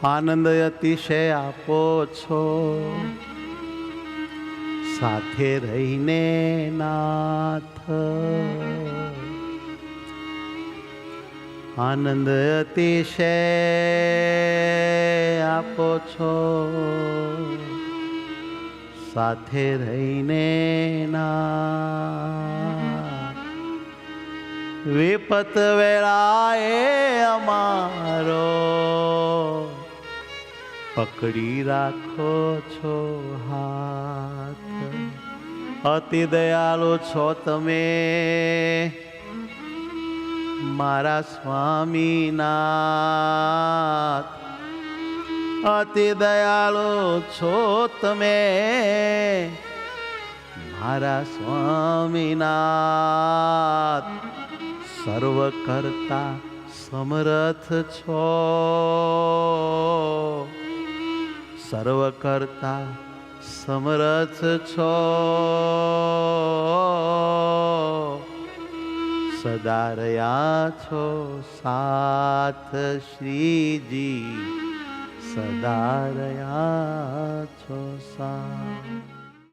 આનંદ અતિશય આપો છો, સાથે રહીને નાથ. આનંદ અતિશય આપો છો, સાથે રહીને નાથ. વિપત વેળાએ અમારો પકડી રાખો છો હાથ. અતિ દયાળુ છો તમે મારા સ્વામીનાથ. અતિ દયાળુ છો તમે મારા સ્વામીનાથ. સર્વ કરતા સમર્થ છો, સર્વ કરતા સમર્થ છો. સદા રહ્યા છો સાથ શ્રીજી, સદા રહ્યા છો સાથ.